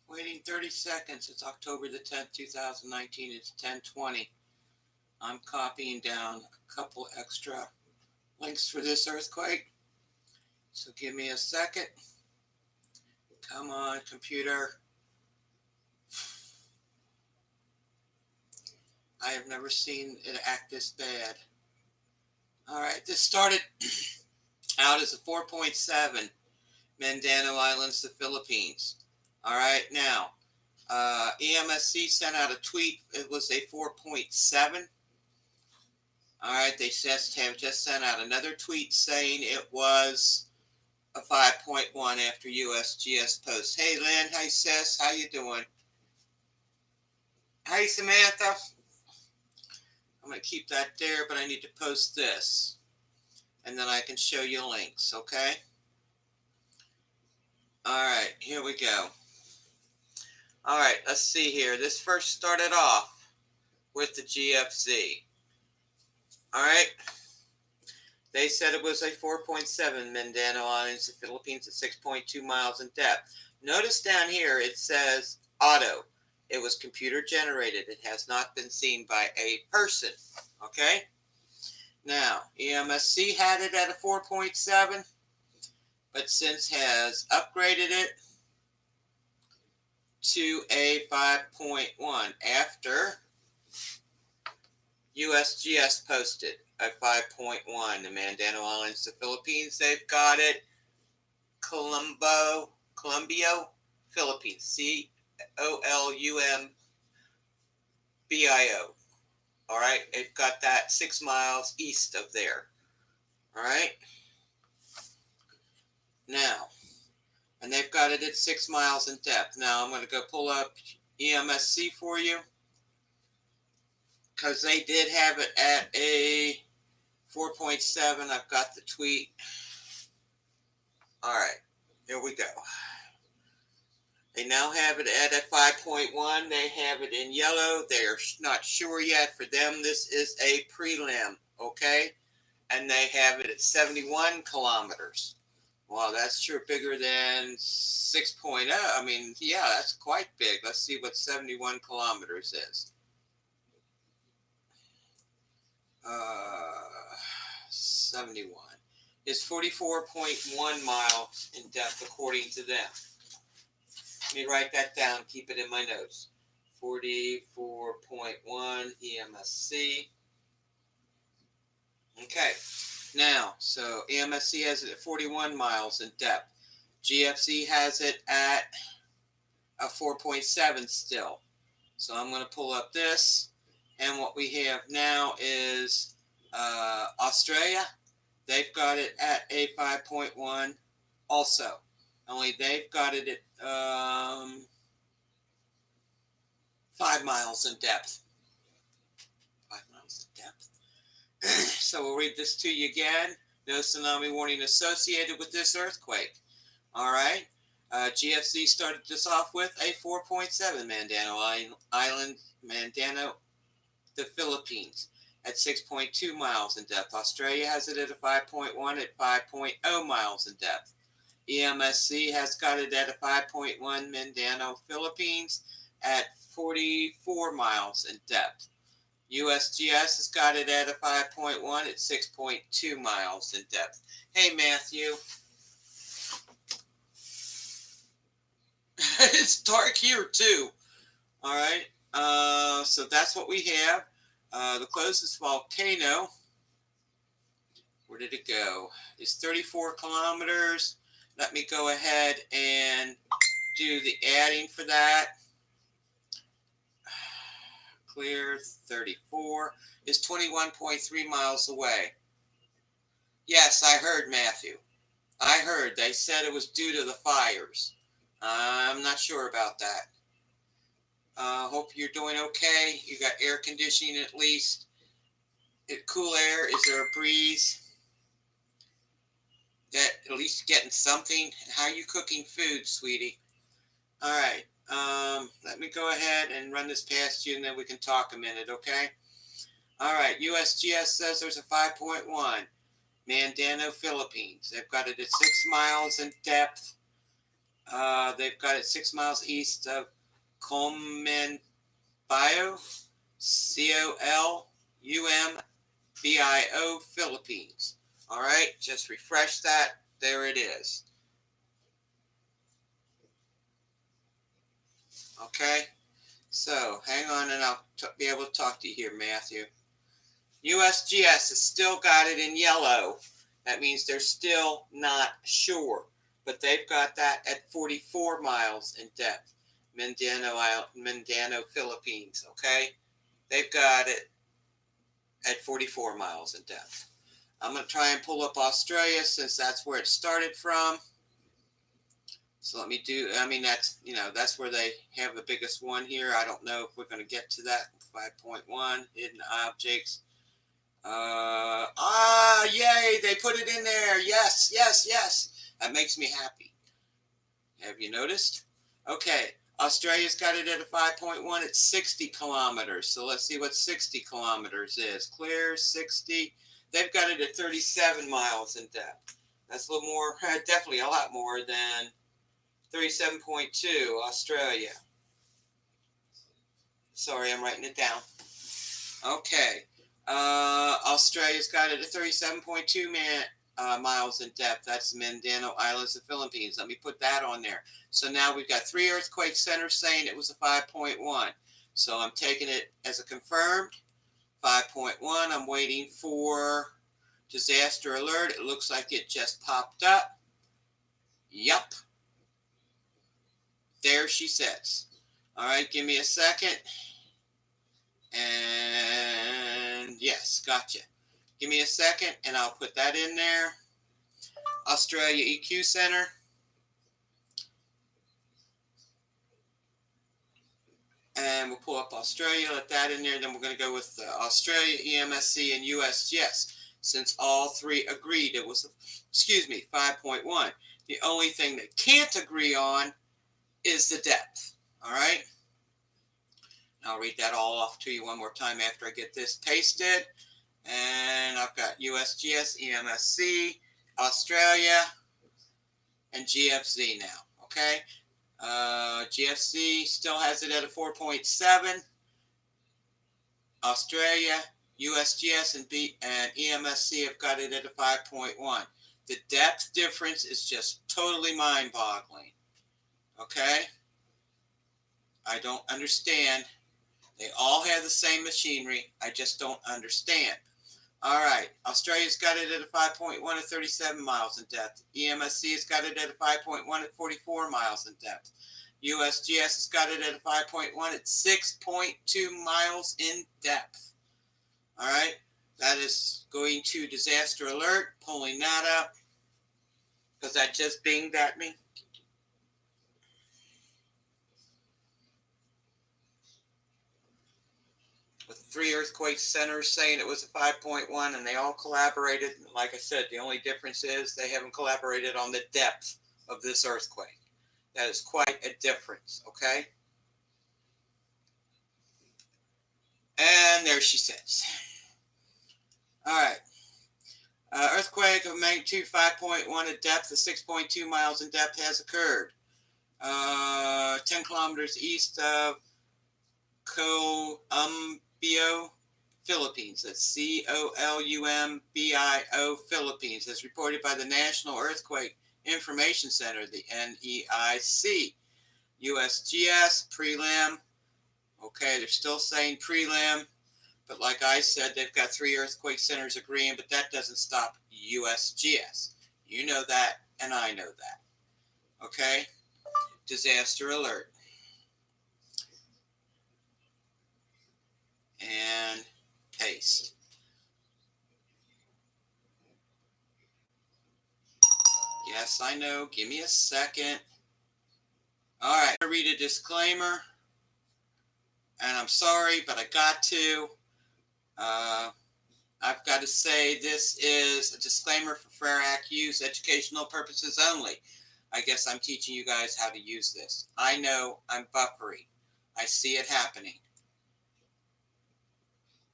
Waiting 30 seconds. It's October the 10th, 2019. It's 10:20. I'm copying down a couple extra links for this earthquake. So give me a second. Come on, computer. I have never seen it act this bad. All right, this started out as a 4.7, Mindanao Islands, the Philippines. All right, now, EMSC sent out a tweet. It was a 4.7. All right, they have just sent out another tweet saying it was a 5.1 after USGS post. Hey, Lynn. Hi, Sis. How you doing? Hey, Samantha. I'm going to keep that there, but I need to post this. And then I can show you links, okay? All right, here we go. All right, let's see here. This first started off with the GFZ. All right. They said it was a 4.7 Mindanao Islands, the Philippines, at 6.2 miles in depth. Notice down here it says auto. It was computer generated. It has not been seen by a person. Okay? Now, EMSC had it at a 4.7, but since has upgraded it to a 5.1 after USGS posted a 5.1. The Mindanao Islands, the Philippines, they've got it. Columbio, Philippines, COLUMBIO. All right, they've got that 6 miles east of there. All right. Now, and they've got it at 6 miles in depth. Now, I'm going to go pull up EMSC for you, because they did have it at a 4.7. I've got the tweet. All right, here we go. They now have it at a 5.1. They have it in yellow. They're not sure yet. For them, this is a prelim, okay? And they have it at 71 kilometers. Wow, that's sure bigger than 6.0. I mean, yeah, that's quite big. Let's see what 71 kilometers is. 71 is 44.1 miles in depth according to them. Let me write that down, keep it in my notes. 44.1 EMSC. Okay, now, so EMSC has it at 41 miles in depth. GFC has it at a 4.7 still. So I'm going to pull up this. And what we have now is Australia. They've got it at a 5.1 also. Only they've got it at 5 miles in depth. 5 miles in depth. So we'll read this to you again. No tsunami warning associated with this earthquake. All right. GFC started this off with a 4.7 Mindanao Island, Mindanao, the Philippines, at 6.2 miles in depth. Australia has it at a 5.1 at 5.0 miles in depth. EMSC has got it at a 5.1 Mindanao, Philippines, at 44 miles in depth. USGS has got it at a 5.1 at 6.2 miles in depth. Hey, Matthew. It's dark here, too. All right. So that's what we have. The closest volcano, where did it go? It's 34 kilometers. Let me go ahead and do the adding for that. Clear 34 is 21.3 miles away. Yes, I heard, Matthew. I heard. They said it was due to the fires. I'm not sure about that. Hope you're doing okay. You got air conditioning at least. Cool air. Is there a breeze? That at least getting something. How are you cooking food, sweetie? All right. Let me go ahead and run this past you, and then we can talk a minute, okay? All right. USGS says there's a 5.1. Mindanao, Philippines. They've got it at 6 miles in depth. They've got it 6 miles east of kmEvent, Columbio, Philippines. All right, just refresh that. There it is. Okay, so hang on and I'll be able to talk to you here, Matthew. USGS has still got it in yellow. That means they're still not sure, but they've got that at 44 miles in depth. Mindanao, Philippines, okay? They've got it at 44 miles in depth. I'm going to try and pull up Australia since that's where it started from. So let me do, that's where they have the biggest one here. I don't know if we're going to get to that. 5.1, hidden objects. Yay, they put it in there. Yes. That makes me happy. Have you noticed? Okay, Australia's got it at a 5.1. It's 60 kilometers. So let's see what 60 kilometers is. Clear, 60. They've got it at 37 miles in depth. That's a little more, definitely a lot more than 37.2, Australia. Sorry, I'm writing it down. Okay. Australia's got it at 37.2 miles in depth. That's the Mindanao Islands of Philippines. Let me put that on there. So now we've got 3 earthquake centers saying it was a 5.1. So I'm taking it as a confirmed 5.1. I'm waiting for disaster alert. It looks like it just popped up. Yup. There she says. All right, give me a second. And yes, gotcha. Give me a second and I'll put that in there. Australia EQ Center. And we'll pull up Australia, let that in there. Then we're going to go with Australia, EMSC, and USGS. Since all 3 agreed it was, 5.1. The only thing they can't agree on is the depth. All right? I'll read that all off to you one more time after I get this pasted. And I've got USGS, EMSC, Australia, and GFZ now. Okay? GFC still has it at a 4.7. Australia, USGS, and EMSC have got it at a 5.1. The depth difference is just totally mind-boggling. Okay? I don't understand. They all have the same machinery. I just don't understand. All right. Australia's got it at a 5.1 at 37 miles in depth. EMSC has got it at a 5.1 at 44 miles in depth. USGS has got it at a 5.1 at 6.2 miles in depth. All right. That is going to disaster alert. Pulling that up because that just binged at me. With 3 earthquake centers saying it was a 5.1 and they all collaborated. Like I said, the only difference is they haven't collaborated on the depth of this earthquake. That is quite a difference, okay? And there she sits. All right. Earthquake of magnitude 5.1 at depth of 6.2 miles in depth has occurred. 10 kilometers east of Columbio, Philippines. That's Columbio, Philippines, as reported by the National Earthquake Information Center, the NEIC. USGS, prelim. Okay, they're still saying prelim. But like I said, they've got 3 earthquake centers agreeing, but that doesn't stop USGS. You know that, and I know that. Okay? Disaster alert. And paste. Yes, I know. Give me a second. All right. I'm going to read a disclaimer. And I'm sorry, but I got to. I've got to say this is a disclaimer for Fair Act use, educational purposes only. I guess I'm teaching you guys how to use this. I know I'm buffery. I see it happening.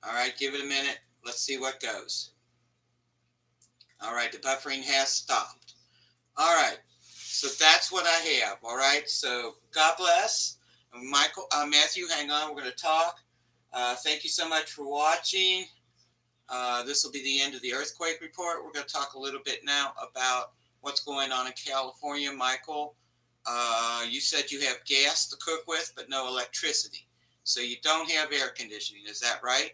All right, give it a minute. Let's see what goes. All right, the buffering has stopped. All right, so that's that's what I have. All right. So God bless. Matthew, hang on. We're going to talk. Thank you so much for watching. This will be the end of the earthquake report. We're going to talk a little bit now about what's going on in California. Michael, you said you have gas to cook with, but no electricity. So you don't have air conditioning. Is that right?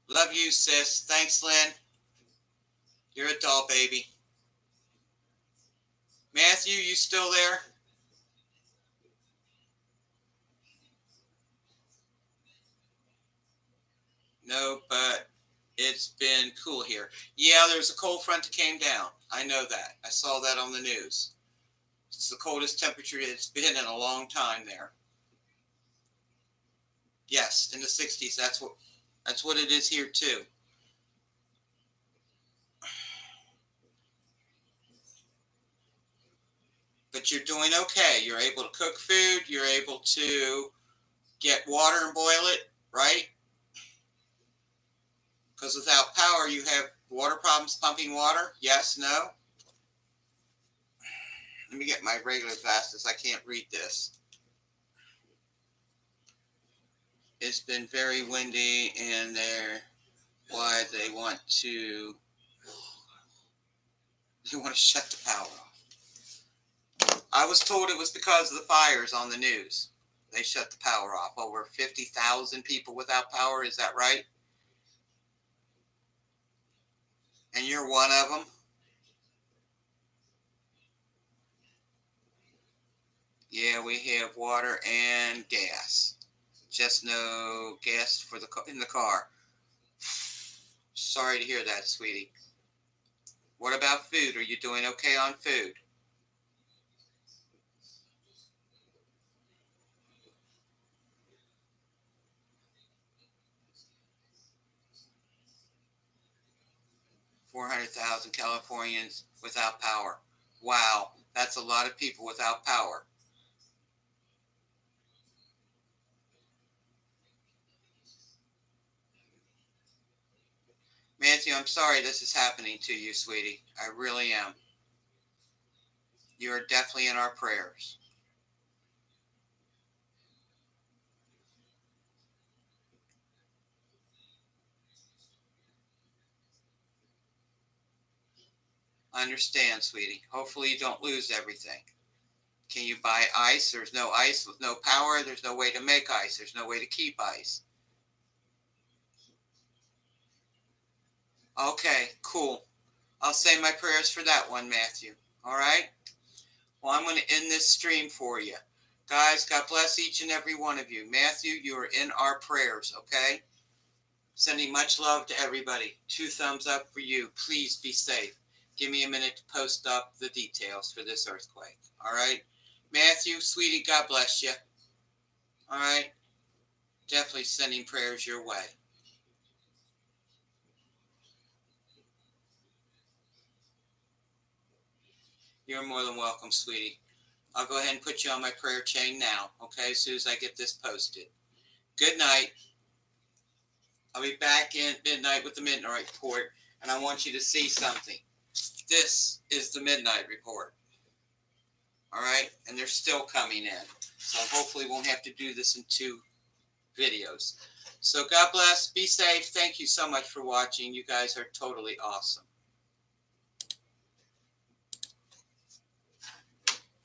Love you, sis. Thanks, Lynn. You're a doll, baby. Matthew, you still there? No, but it's been cool here. Yeah, there's a cold front that came down. I know that. I saw that on the news. It's the coldest temperature it's been in a long time there. Yes, in the 60s. That's what it is here too. But you're doing okay. You're able to cook food. You're able to get water and boil it, right? Because without power, you have water problems pumping water. Yes, no? Let me get my regular glasses. I can't read this. It's been very windy, and they're why they want to shut the power off. I was told it was because of the fires on the news. They shut the power off. Over 50,000 people without power. Is that right? And you're one of them? Yeah, we have water and gas. Just no gas in the car. Sorry to hear that, sweetie. What about food? Are you doing okay on food? $400,000 Californians without power. Wow, that's a lot of people without power. Matthew, I'm sorry this is happening to you, sweetie. I really am. You are definitely in our prayers. I understand, sweetie. Hopefully you don't lose everything. Can you buy ice? There's no ice with no power. There's no way to make ice. There's no way to keep ice. Okay, cool. I'll say my prayers for that one, Matthew. All right? Well, I'm going to end this stream for you. Guys, God bless each and every one of you. Matthew, you are in our prayers, okay? Sending much love to everybody. 2 thumbs up for you. Please be safe. Give me a minute to post up the details for this earthquake. All right? Matthew, sweetie, God bless you. All right? Definitely sending prayers your way. You're more than welcome, sweetie. I'll go ahead and put you on my prayer chain now, okay, as soon as I get this posted. Good night. I'll be back in midnight with the midnight report, and I want you to see something. This is the midnight report. All right? And they're still coming in. So hopefully won't have to do this in 2 videos. So God bless. Be safe. Thank you so much for watching. You guys are totally awesome.